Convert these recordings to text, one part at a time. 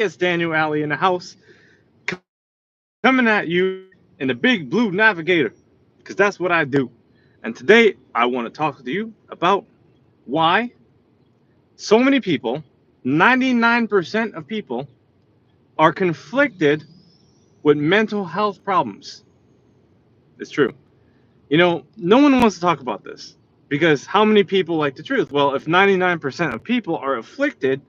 It's Daniel Alley in the house, coming at you in the big blue navigator, because that's what I do. And today I want to talk to you about why so many people, 99% of people, are conflicted with mental health problems. It's true. No one wants to talk about this because how many people like the truth? Well, if 99% of people are afflicted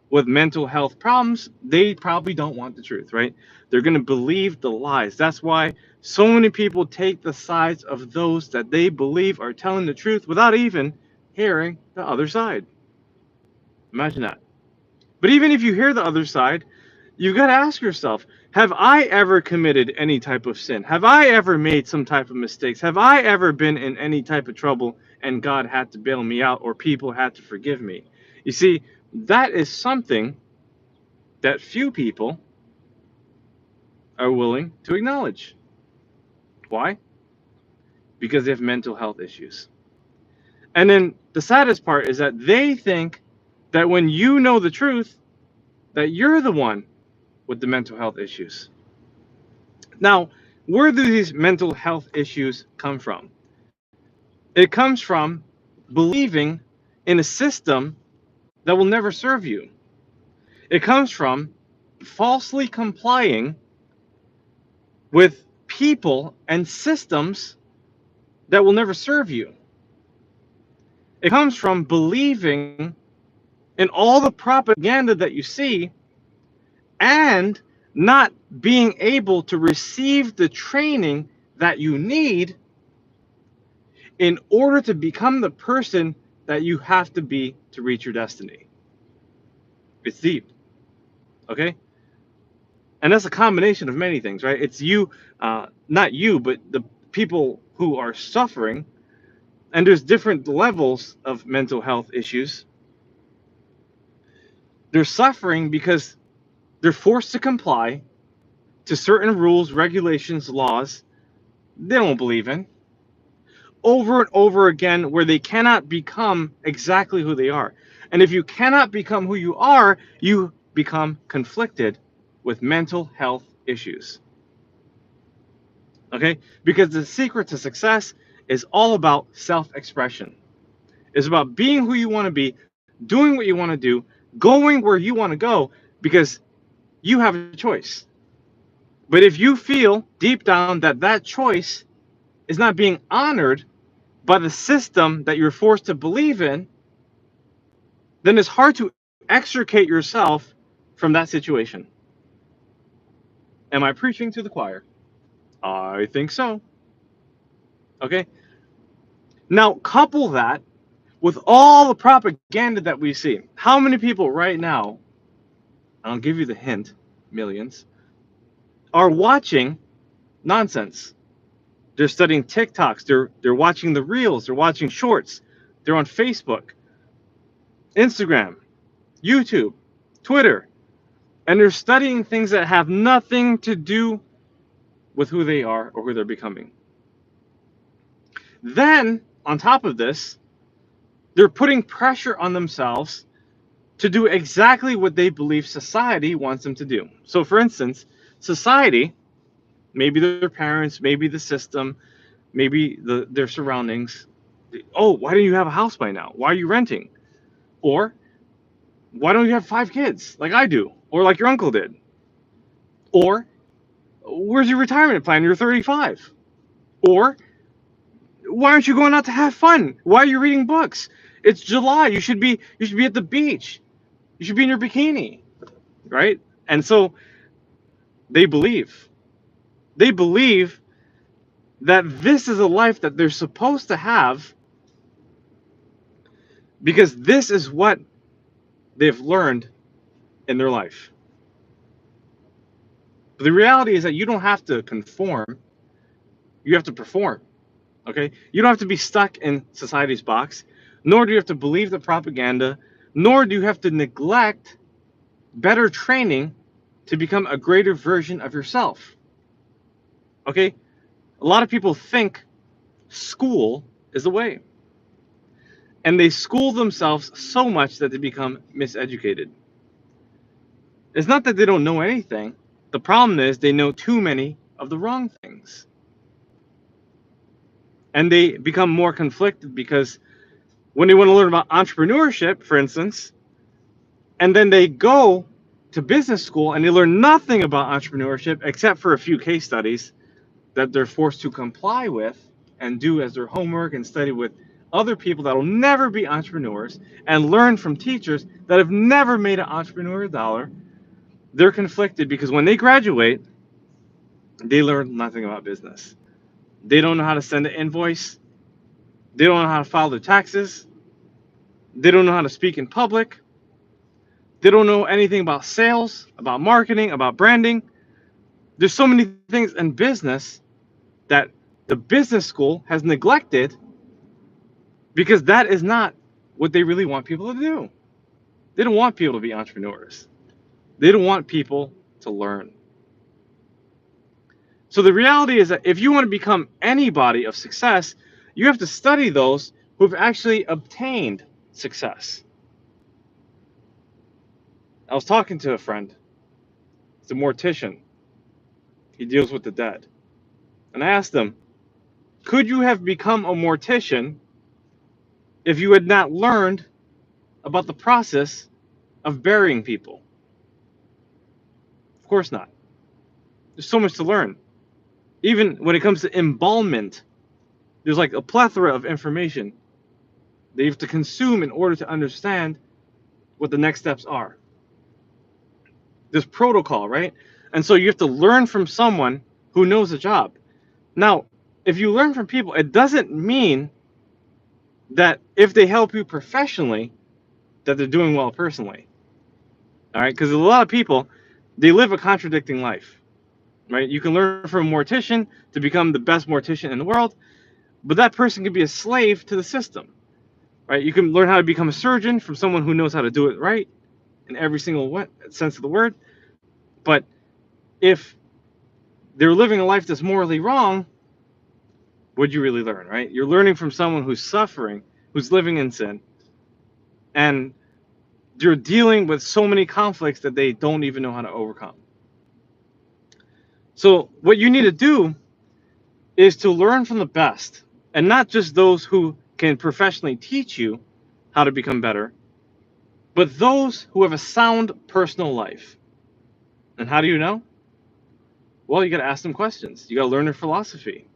with mental health problems, they probably don't want the truth, right? They're going to believe the lies. That's why so many people take the sides of those that they believe are telling the truth without even hearing the other side. Imagine that. But even if you hear the other side, you've got to ask yourself, have I ever committed any type of sin? Have I ever made some type of mistakes? Have I ever been in any type of trouble and God had to bail me out or people had to forgive me? You see, that is something that few people are willing to acknowledge. Why? Because they have mental health issues. And then the saddest part is that they think that when you know the truth, that you're the one with the mental health issues. Now, where do these mental health issues come from? It comes from believing in a system that will never serve you. It comes from falsely complying with people and systems that will never serve you. It comes from believing in all the propaganda that you see and not being able to receive the training that you need in order to become the person that you have to be to reach your destiny. It's deep, okay? And that's a combination of many things, right? It's you, not you, but the people who are suffering. And there's different levels of mental health issues. They're suffering because they're forced to comply to certain rules, regulations, laws they don't believe in over and over again, where they cannot become exactly who they are. And if you cannot become who you are, you become conflicted with mental health issues. Okay? Because the secret to success is all about self-expression. It's about being who you want to be, doing what you want to do, going where you want to go, because you have a choice. But if you feel deep down that that choice is not being honored by the system that you're forced to believe in, then it's hard to extricate yourself from that situation. Am I preaching to the choir? I think so. Okay? Now, couple that with all the propaganda that we see. How many people right now, I'll give you the hint, millions, are watching nonsense? They're studying TikToks, they're watching the reels, they're watching shorts, they're on Facebook, Instagram, YouTube, Twitter, and they're studying things that have nothing to do with who they are or who they're becoming. Then, on top of this, they're putting pressure on themselves to do exactly what they believe society wants them to do. So, for instance, society, maybe their parents, maybe the system, maybe their surroundings. Oh, why don't you have a house by now? Why are you renting? Or why don't you have 5 kids like I do, or like your uncle did? Or where's your retirement plan? You're 35. Or why aren't you going out to have fun? Why are you reading books? It's July. You should be at the beach. You should be in your bikini, right? And so they believe. They believe that this is a life that they're supposed to have because this is what they've learned in their life. But the reality is that you don't have to conform, you have to perform. Okay? You don't have to be stuck in society's box, nor do you have to believe the propaganda, nor do you have to neglect better training to become a greater version of yourself. Okay? A lot of people think school is the way. And they school themselves so much that they become miseducated. It's not that they don't know anything. The problem is they know too many of the wrong things. And they become more conflicted because when they want to learn about entrepreneurship, for instance, and then they go to business school and they learn nothing about entrepreneurship except for a few case studies that they're forced to comply with and do as their homework and study with other people that will never be entrepreneurs and learn from teachers that have never made an entrepreneur dollar. They're conflicted because when they graduate, they learn nothing about business. They don't know how to send an invoice. They don't know how to file their taxes. They don't know how to speak in public. They don't know anything about sales, about marketing, about branding. There's so many things in business that the business school has neglected because that is not what they really want people to do. They don't want people to be entrepreneurs. They don't want people to learn. So the reality is that if you want to become anybody of success, you have to study those who have actually obtained success. I was talking to a friend. He's a mortician. He deals with the dead. And I asked him, could you have become a mortician if you had not learned about the process of burying people? Of course not. There's so much to learn. Even when it comes to embalmment, there's like a plethora of information that you have to consume in order to understand what the next steps are. There's protocol, right? And so you have to learn from someone who knows the job. Now, if you learn from people, it doesn't mean that if they help you professionally, that they're doing well personally. All right? Because a lot of people, they live a contradicting life, right? You can learn from a mortician to become the best mortician in the world, but that person could be a slave to the system, right? You can learn how to become a surgeon from someone who knows how to do it right in every single sense of the word. But if they're living a life that's morally wrong, what'd you really learn, right? You're learning from someone who's suffering, who's living in sin, and you're dealing with so many conflicts that they don't even know how to overcome. So what you need to do is to learn from the best, and not just those who can professionally teach you how to become better, but those who have a sound personal life. And how do you know? Well, you got to ask them questions. You got to learn their philosophy.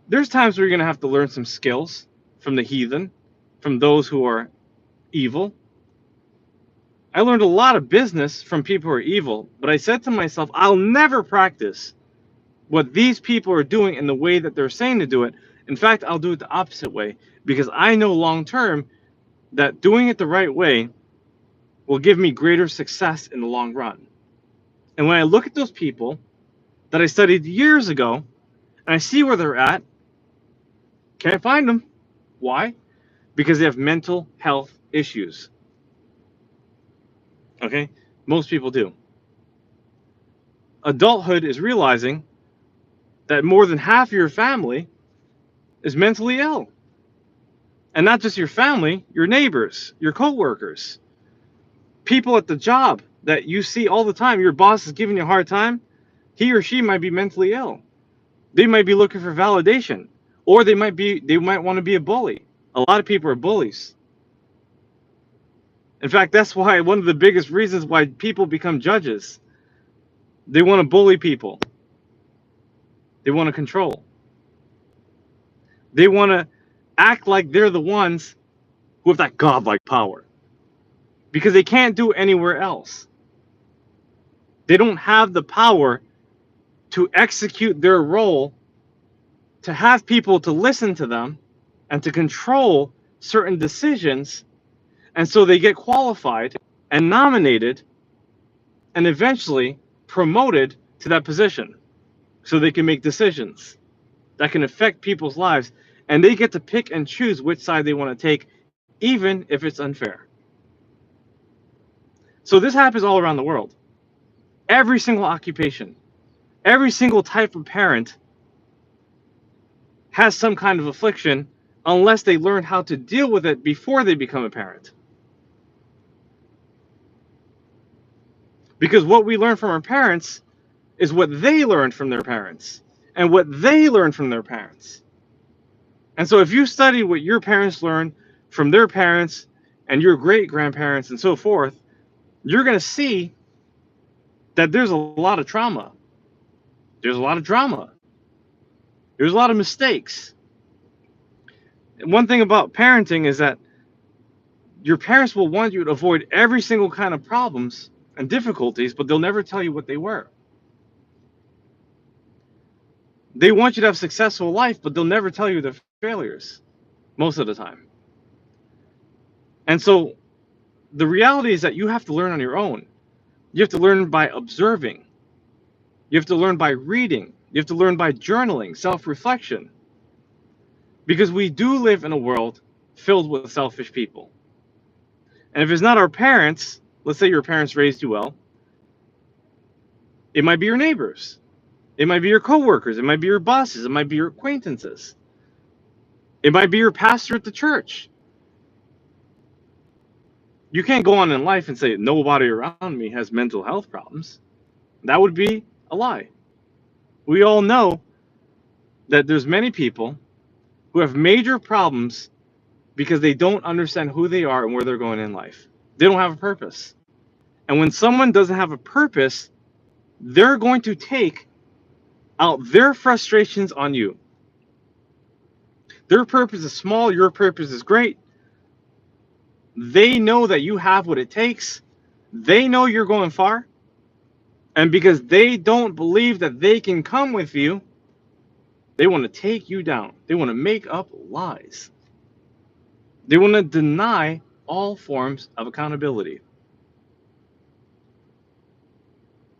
There's times where you're going to have to learn some skills from the heathen, from those who are evil. I learned a lot of business from people who are evil, but I said to myself, I'll never practice what these people are doing in the way that they're saying to do it. In fact, I'll do it the opposite way because I know long term that doing it the right way will give me greater success in the long run. And when I look at those people that I studied years ago and I see where they're at, can't find them. Why? Because they have mental health issues. Okay? Most people do. Adulthood is realizing that more than half your family is mentally ill. And not just your family, your neighbors, your coworkers, people at the job that you see all the time. Your boss is giving you a hard time. He or she might be mentally ill. They might be looking for validation, or they might want to be a bully. A lot of people are bullies. In fact, that's why one of the biggest reasons why people become judges. They want to bully people. They want to control. They want to act like they're the ones who have that godlike power because they can't do it anywhere else. They don't have the power to execute their role, to have people to listen to them and to control certain decisions. And so they get qualified and nominated and eventually promoted to that position so they can make decisions that can affect people's lives. And they get to pick and choose which side they want to take, even if it's unfair. So this happens all around the world. Every single occupation, every single type of parent has some kind of affliction unless they learn how to deal with it before they become a parent. Because what we learn from our parents is what they learned from their parents, and what they learned from their parents. And so if you study what your parents learned from their parents and your great grandparents and so forth, you're going to see that there's a lot of trauma. There's a lot of drama. There's a lot of mistakes. And one thing about parenting is that your parents will want you to avoid every single kind of problems and difficulties, but they'll never tell you what they were. They want you to have a successful life, but they'll never tell you their failures most of the time. And so the reality is that you have to learn on your own. You have to learn by observing. You have to learn by reading. You have to learn by journaling, self-reflection. Because we do live in a world filled with selfish people. And if it's not our parents, let's say your parents raised you well, it might be your neighbors. It might be your coworkers. It might be your bosses. It might be your acquaintances. It might be your pastor at the church. You can't go on in life and say nobody around me has mental health problems. That would be a lie. We all know that there's many people who have major problems because they don't understand who they are and where they're going in life. They don't have a purpose. And when someone doesn't have a purpose, they're going to take out their frustrations on you. Their purpose is small, your purpose is great. They know that you have what it takes. They know you're going far. And because they don't believe that they can come with you, they want to take you down. They want to make up lies. They want to deny all forms of accountability.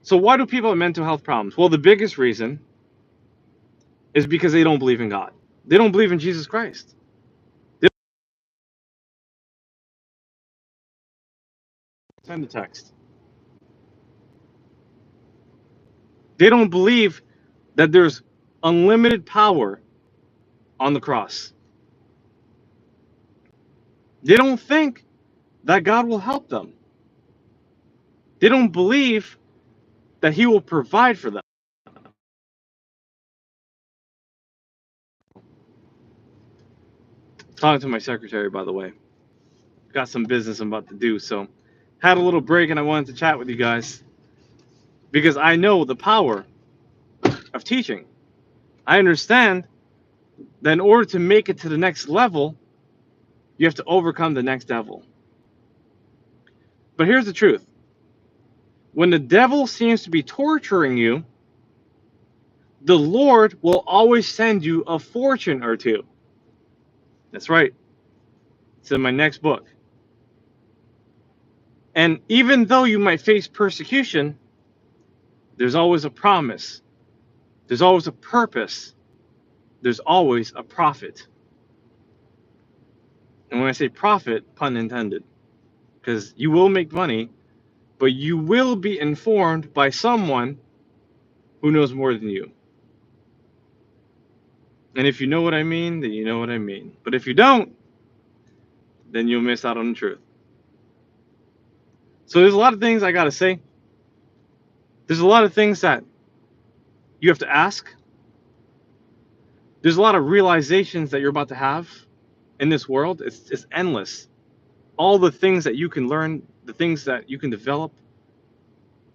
So why do people have mental health problems? Well, the biggest reason is because they don't believe in God. They don't believe in Jesus Christ. Send the text. They don't believe that there's unlimited power on the cross. They don't think that God will help them. They don't believe that He will provide for them. Talking to my secretary, by the way. Got some business I'm about to do, so had a little break and I wanted to chat with you guys because I know the power of teaching. I understand that in order to make it to the next level, you have to overcome the next devil. But here's the truth. When the devil seems to be torturing you, the Lord will always send you a fortune or two. That's right. It's in my next book. And even though you might face persecution, there's always a promise. There's always a purpose. There's always a profit. And when I say profit, pun intended, because you will make money, but you will be informed by someone who knows more than you. And if you know what I mean, then you know what I mean. But if you don't, then you'll miss out on the truth. So there's a lot of things I got to say. There's a lot of things that you have to ask. There's a lot of realizations that you're about to have in this world. It's endless. All the things that you can learn, the things that you can develop,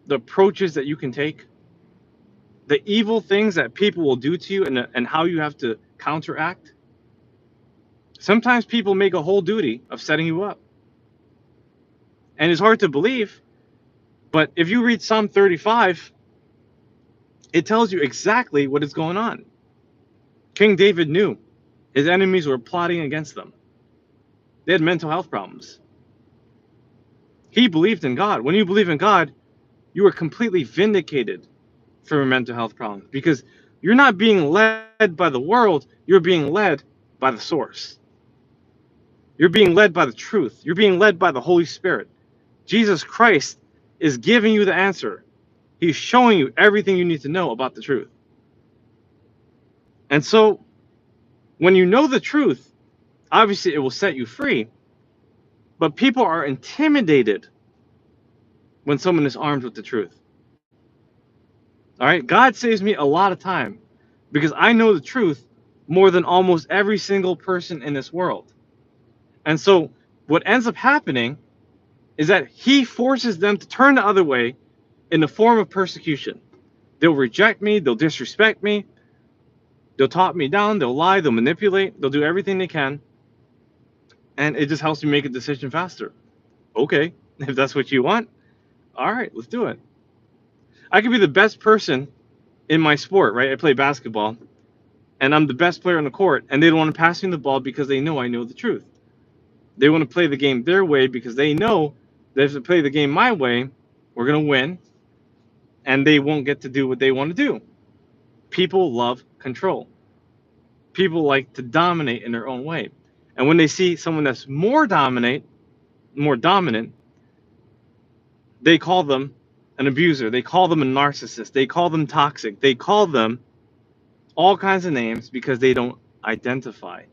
the approaches that you can take, the evil things that people will do to you, and how you have to counteract. Sometimes people make a whole duty of setting you up. And it's hard to believe, but if you read Psalm 35, it tells you exactly what is going on. King David knew his enemies were plotting against them. They had mental health problems. He believed in God. When you believe in God, you are completely vindicated from your mental health problems because you're not being led by the world, you're being led by the source. You're being led by the truth. You're being led by the Holy Spirit. Jesus Christ is giving you the answer. He's showing you everything you need to know about the truth. And so, when you know the truth, obviously it will set you free, but people are intimidated when someone is armed with the truth. All right? God saves me a lot of time because I know the truth more than almost every single person in this world. And so what ends up happening is that he forces them to turn the other way in the form of persecution. They'll reject me, they'll disrespect me, they'll talk me down, they'll lie, they'll manipulate, they'll do everything they can, and it just helps me make a decision faster. Okay, if that's what you want, all right, let's do it. I could be the best person in my sport, right? I play basketball, and I'm the best player on the court, and they don't want to pass me the ball because they know I know the truth. They want to play the game their way because they know that if they play the game my way, we're going to win, and they won't get to do what they want to do. People love control. People like to dominate in their own way. And when they see someone that's more dominant, they call them an abuser. They call them a narcissist. They call them toxic. They call them all kinds of names because they don't identify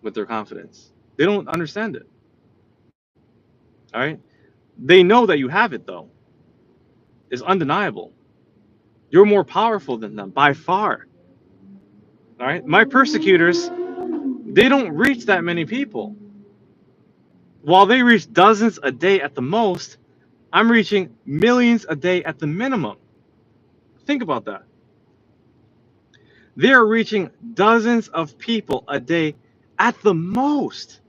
with their confidence. They don't understand it. All right? They know that you have it, though. It's undeniable. You're more powerful than them by far. All right? My persecutors, they don't reach that many people. While they reach dozens a day at the most, I'm reaching millions a day at the minimum. Think about that. They're reaching dozens of people a day at the most.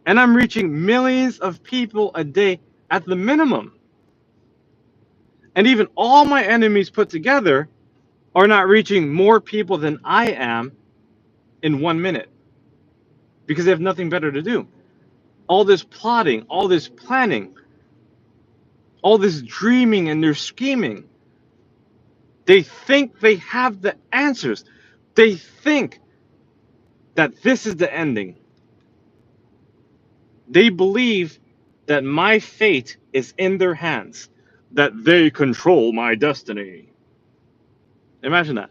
And I'm reaching millions of people a day at the minimum. And even all my enemies put together are not reaching more people than I am in 1 minute because they have nothing better to do. All this plotting, all this planning, all this dreaming and their scheming. They think they have the answers. They think that this is the ending. They believe that my fate is in their hands, that they control my destiny. Imagine that.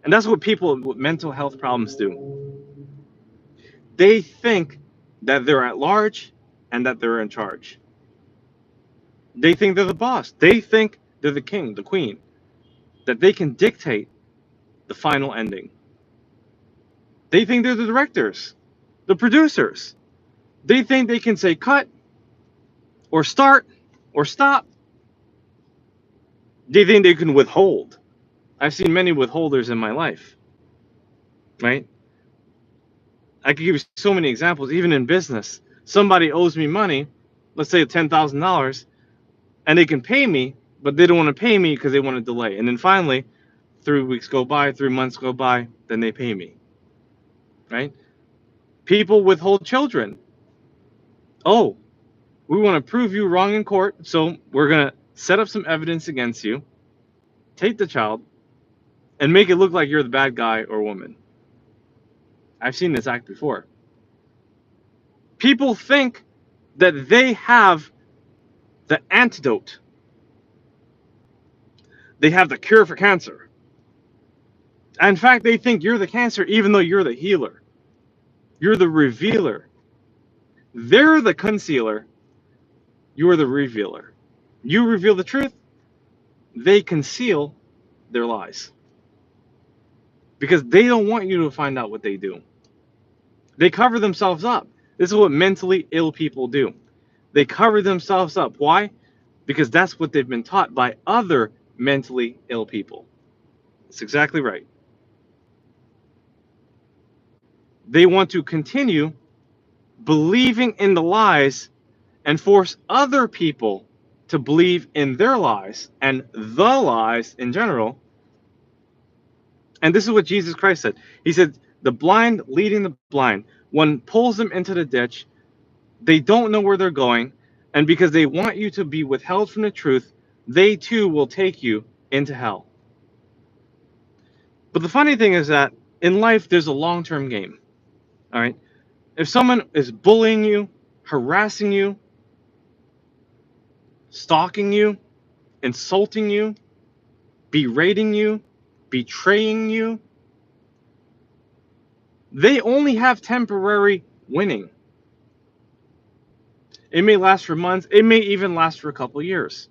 And that's what people with mental health problems do. They think that they're at large and that they're in charge. They think they're the boss. They think they're the king, the queen, that they can dictate the final ending. They think they're the directors, the producers. They think they can say cut or start or stop. They think they can withhold. I've seen many withholders in my life, right? I could give you so many examples, even in business. Somebody owes me money, let's say $10,000, and they can pay me, but they don't want to pay me because they want to delay. And then finally, 3 weeks go by, 3 months go by, then they pay me, right? People withhold children. Oh, we want to prove you wrong in court, so we're going to set up some evidence against you, take the child, and make it look like you're the bad guy or woman. I've seen this act before. People think that they have the antidote. They have the cure for cancer. In fact, they think you're the cancer even though you're the healer. You're the revealer. They're the concealer. You're the revealer. You reveal the truth. They conceal their lies. Because they don't want you to find out what they do. They cover themselves up. This is what mentally ill people do. They cover themselves up. Why? Because that's what they've been taught by other mentally ill people. That's exactly right. They want to continue believing in the lies and force other people to believe in their lies and the lies in general. And this is what Jesus Christ said. He said, the blind leading the blind. One pulls them into the ditch. They don't know where they're going. And because they want you to be withheld from the truth, they too will take you into hell. But the funny thing is that in life, there's a long-term game. All right. If someone is bullying you, harassing you, stalking you, insulting you, berating you, betraying you, they only have temporary winning. It may last for months. It may even last for a couple of years.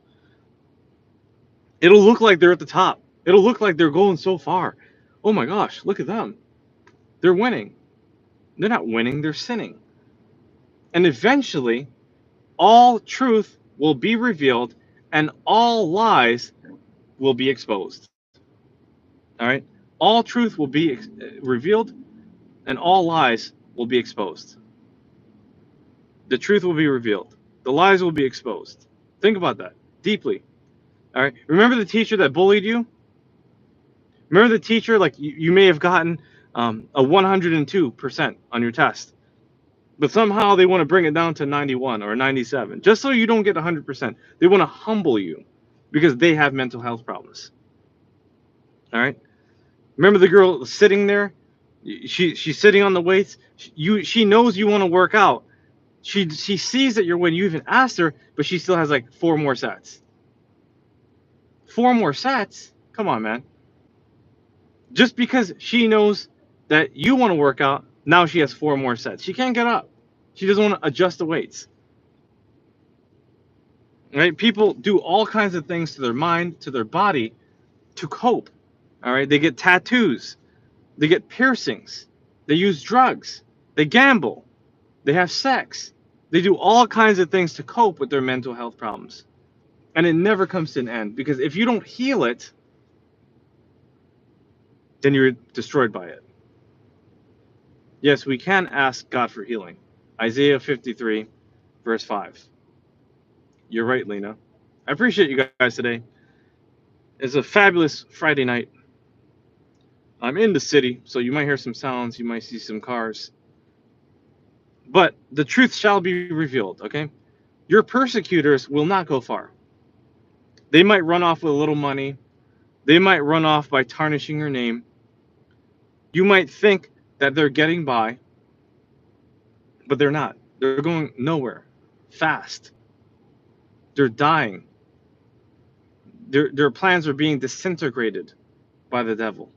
It'll look like they're at the top. It'll look like they're going so far. Oh my gosh, look at them. They're winning. They're not winning, they're sinning. And eventually, all truth will be revealed and all lies will be exposed. All right? All truth will be revealed and all lies will be exposed. The truth will be revealed. The lies will be exposed. Think about that deeply. All right? Remember the teacher that bullied you? Remember the teacher, like you may have gotten a 102% on your test, but somehow they want to bring it down to 91 or 97, just so you don't get 100%. They want to humble you because they have mental health problems. All right? Remember the girl sitting there? She's sitting on the weights. She knows you want to work out. She sees that you're when you even asked her, but she still has like 4 more sets. 4 more sets? Come on, man. Just because she knows that you want to work out, now she has 4 more sets. She can't get up. She doesn't want to adjust the weights. Right? People do all kinds of things to their mind, to their body, to cope. All right? They get tattoos. They get piercings. They use drugs. They gamble. They have sex. They do all kinds of things to cope with their mental health problems. And it never comes to an end, because if you don't heal it, then you're destroyed by it. Yes, we can ask God for healing. Isaiah 53, verse 5. You're right, Lena. I appreciate you guys today. It's a fabulous Friday night. I'm in the city, so you might hear some sounds, you might see some cars. But the truth shall be revealed, okay? Your persecutors will not go far. They might run off with a little money. They might run off by tarnishing your name. You might think that they're getting by, but they're not. They're going nowhere fast. They're dying. Their plans are being disintegrated by the devil.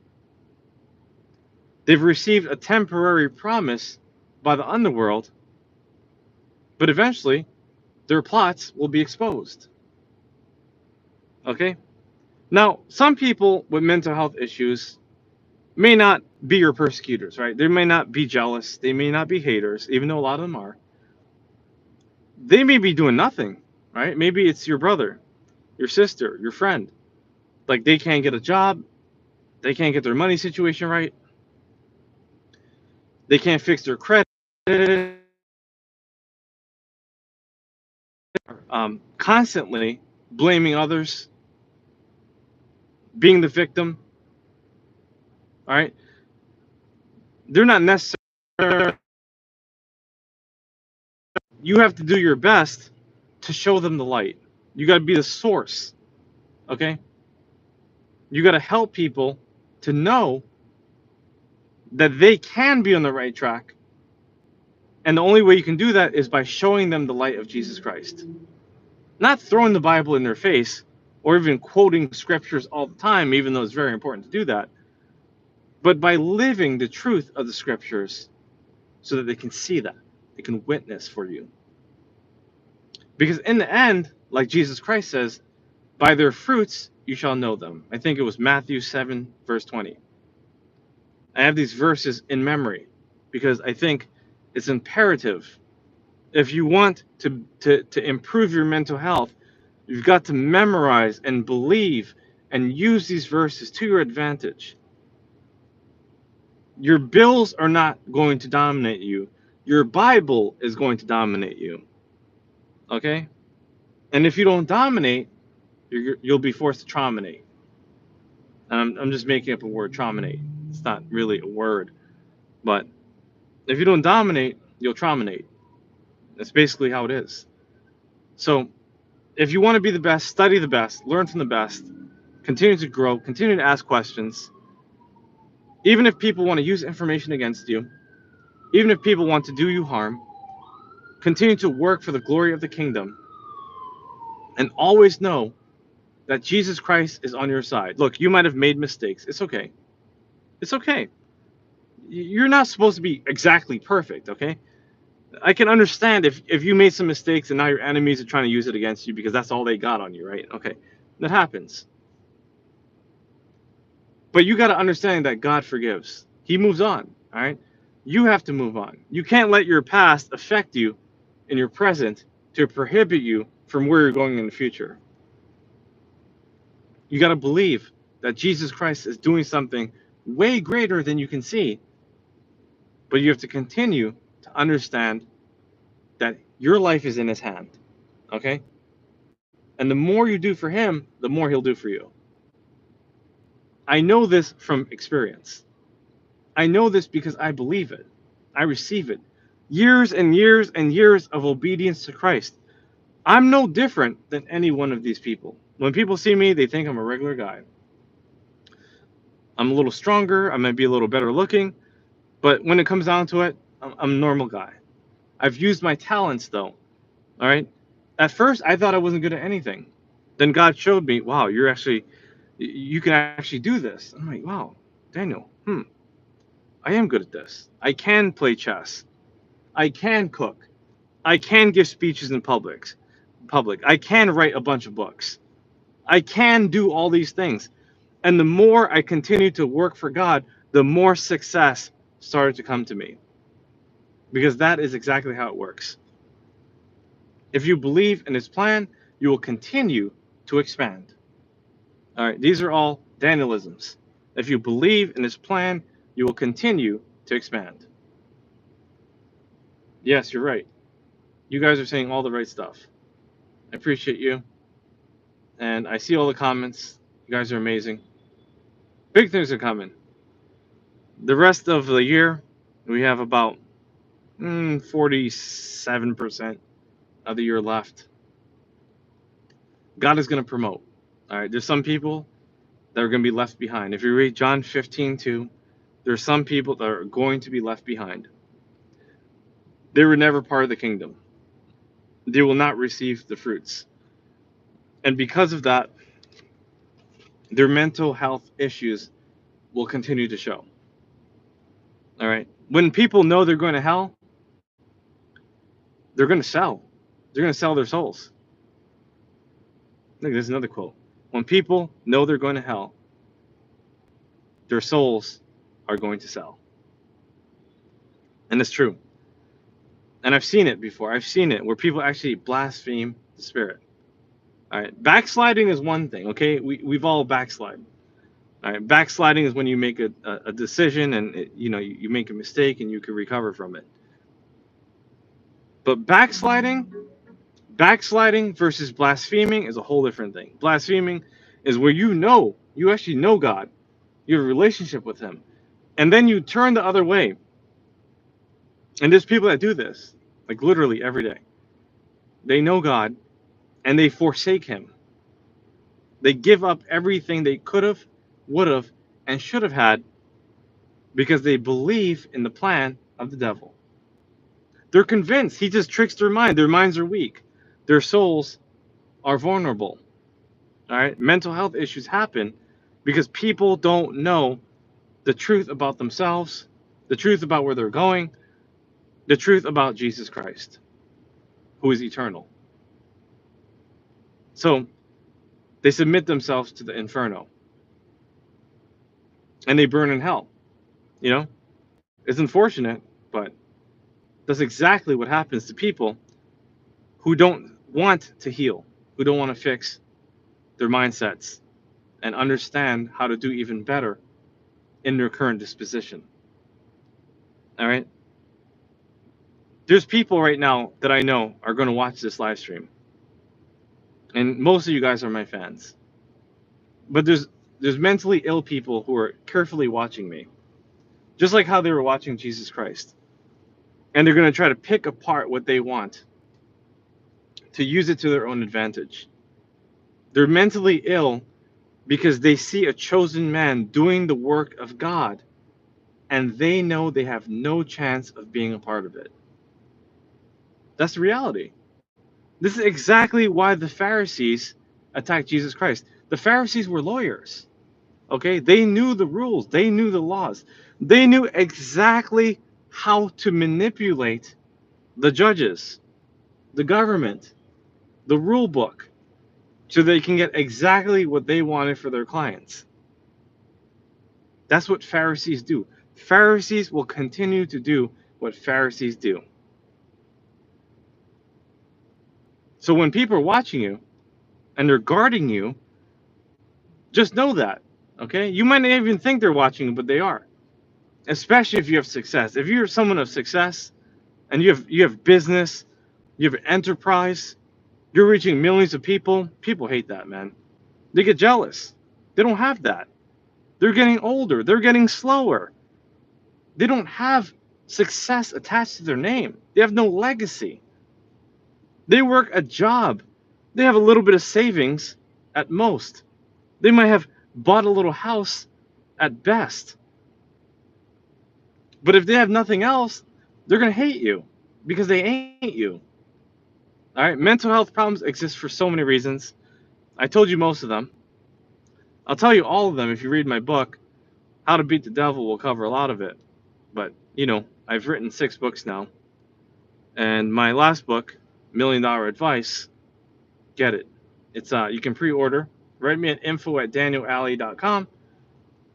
They've received a temporary promise by the underworld, but eventually their plots will be exposed. Okay? Now, some people with mental health issues may not be your persecutors, right? They may not be jealous. They may not be haters, even though a lot of them are. They may be doing nothing, right? Maybe it's your brother, your sister, your friend. Like they can't get a job. They can't get their money situation right. They can't fix their credit. Constantly blaming others, being the victim. All right? They're not necessarily. You have to do your best to show them the light. You got to be the source. Okay? You got to help people to know that they can be on the right track. And the only way you can do that is by showing them the light of Jesus Christ. Not throwing the Bible in their face or even quoting scriptures all the time, even though it's very important to do that, but by living the truth of the scriptures so that they can see that. They can witness for you. Because in the end, like Jesus Christ says, by their fruits you shall know them. I think it was Matthew 7, verse 20. I have these verses in memory because I think it's imperative. If you want to improve your mental health, you've got to memorize and believe and use these verses to your advantage. Your bills are not going to dominate you. Your Bible is going to dominate you. Okay? And if you don't dominate, you'll be forced to trauminate. I'm just making up a word, trauminate. It's not really a word. But if you don't dominate, you'll trauminate. That's basically how it is. So if you want to be the best, study the best, learn from the best, continue to grow, continue to ask questions. Even if people want to use information against you, even if people want to do you harm, continue to work for the glory of the kingdom. And always know that Jesus Christ is on your side. Look, you might have made mistakes. It's okay. It's okay. You're not supposed to be exactly perfect, okay? I can understand if you made some mistakes and now your enemies are trying to use it against you because that's all they got on you, right? Okay, that happens. But you got to understand that God forgives. He moves on, all right? You have to move on. You can't let your past affect you in your present to prohibit you from where you're going in the future. You got to believe that Jesus Christ is doing something way greater than you can see, but you have to continue to understand that your life is in his hand, okay? And the more you do for him, the more he'll do for you. I know this from experience. I know this because I believe it. I receive it. Years and years and years of obedience to Christ. I'm no different than any one of these people. When people see me, they think I'm a regular guy. I'm a little stronger. I might be a little better looking. But when it comes down to it, I'm a normal guy. I've used my talents, though. All right. At first, I thought I wasn't good at anything. Then God showed me, wow, you can actually do this. I'm like, wow, Daniel, I am good at this. I can play chess. I can cook. I can give speeches in public. I can write a bunch of books. I can do all these things. And the more I continued to work for God, the more success started to come to me. Because that is exactly how it works. If you believe in his plan, you will continue to expand. All right, these are all Danielisms. If you believe in his plan, you will continue to expand. Yes, you're right. You guys are saying all the right stuff. I appreciate you. And I see all the comments. You guys are amazing. Big things are coming. The rest of the year, we have about 47% of the year left. God is going to promote. All right, there's some people that are going to be left behind. If you read John 15:2, there's some people that are going to be left behind. They were never part of the kingdom. They will not receive the fruits. And because of that, their mental health issues will continue to show. All right. When people know they're going to hell, they're going to sell. They're going to sell their souls. Look, there's another quote. When people know they're going to hell, their souls are going to sell. And it's true. And I've seen it before. I've seen it where people actually blaspheme the Spirit. All right. Backsliding is one thing, okay? We've all backslid. All right. Backsliding is when you make a decision and you make a mistake and you can recover from it. But backsliding versus blaspheming is a whole different thing. Blaspheming is where you actually know God. You have a relationship with him. And then you turn the other way. And there's people that do this, like literally every day. They know God and they forsake him. They give up everything they could have, would have, and should have had because they believe in the plan of the devil. They're convinced. He just tricks their mind. Their minds are weak. Their souls are vulnerable. All right? Mental health issues happen because people don't know the truth about themselves, the truth about where they're going, the truth about Jesus Christ, who is eternal. So they submit themselves to the inferno and they burn in hell. You know, it's unfortunate, but that's exactly what happens to people who don't want to heal, who don't want to fix their mindsets and understand how to do even better in their current disposition. All right. There's people right now that I know are going to watch this live stream. And most of you guys are my fans. But there's mentally ill people who are carefully watching me. Just like how they were watching Jesus Christ. And they're going to try to pick apart what they want to use it to their own advantage. They're mentally ill because they see a chosen man doing the work of God and they know they have no chance of being a part of it. That's the reality. This is exactly why the Pharisees attacked Jesus Christ. The Pharisees were lawyers. Okay? They knew the rules, they knew the laws. They knew exactly how to manipulate the judges, the government, the rule book, so they can get exactly what they wanted for their clients. That's what Pharisees do. Pharisees will continue to do what Pharisees do. So when people are watching you and they're guarding you, just know that. Okay? You might not even think they're watching you, but they are. Especially if you have success. If you're someone of success and you have business, you have enterprise, you're reaching millions of people, people hate that, man. They get jealous. They don't have that. They're getting older. They're getting slower. They don't have success attached to their name. They have no legacy. They work a job. They have a little bit of savings at most. They might have bought a little house at best. But if they have nothing else, they're going to hate you because they ain't you. All right, mental health problems exist for so many reasons. I told you most of them. I'll tell you all of them if you read my book. How to Beat the Devil will cover a lot of it. But, I've written 6 books now. And my last book, $1 Million Advice, get it. It's you can pre-order. Write me at info@danielalley.com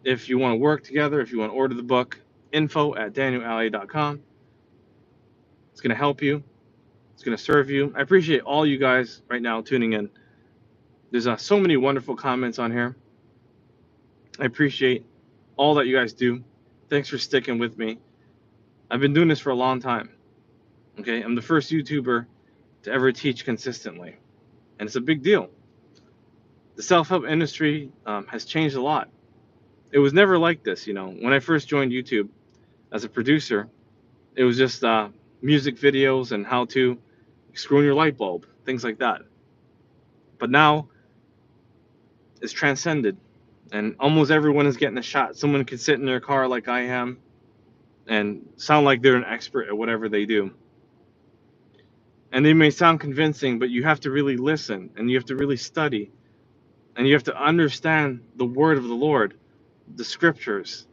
if you want to work together, if you want to order the book, info@danielalley.com. It's going to help you. It's going to serve you. I appreciate all you guys right now tuning in. There's so many wonderful comments on here. I appreciate all that you guys do. Thanks for sticking with me. I've been doing this for a long time. Okay, I'm the first YouTuber to ever teach consistently, and it's a big deal. The self-help industry has changed a lot. It was never like this, When I first joined YouTube as a producer, it was just music videos and how to screw in your light bulb, things like that. But now it's transcended, and almost everyone is getting a shot. Someone could sit in their car like I am and sound like they're an expert at whatever they do. And they may sound convincing, but you have to really listen, and you have to really study, and you have to understand the word of the Lord, the scriptures,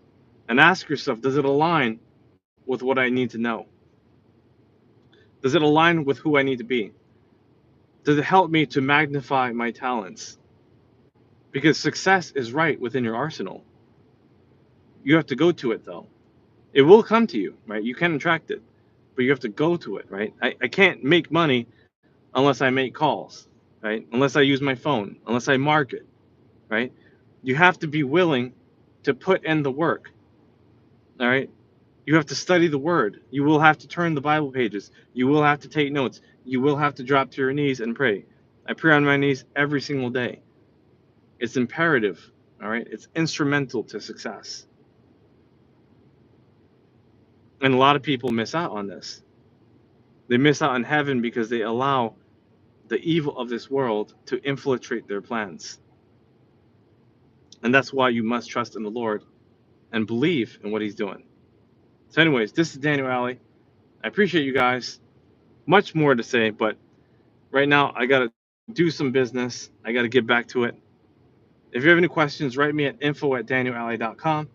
and ask yourself, does it align with what I need to know? Does it align with who I need to be? Does it help me to magnify my talents? Because success is right within your arsenal. You have to go to it, though. It will come to you, right? You can attract it, but you have to go to it, right? I can't make money unless I make calls, right? Unless I use my phone, unless I market, right? You have to be willing to put in the work, all right? You have to study the word. You will have to turn the Bible pages. You will have to take notes. You will have to drop to your knees and pray. I pray on my knees every single day. It's imperative, all right? It's instrumental to success. And a lot of people miss out on this. They miss out on heaven because they allow the evil of this world to infiltrate their plans. And that's why you must trust in the Lord and believe in what he's doing. So anyways, this is Daniel Alley. I appreciate you guys. Much more to say, but right now I got to do some business. I got to get back to it. If you have any questions, write me at info@danielalley.com,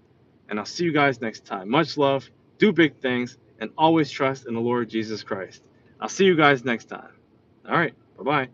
and I'll see you guys next time. Much love, do big things, and always trust in the Lord Jesus Christ. I'll see you guys next time. All right, bye-bye.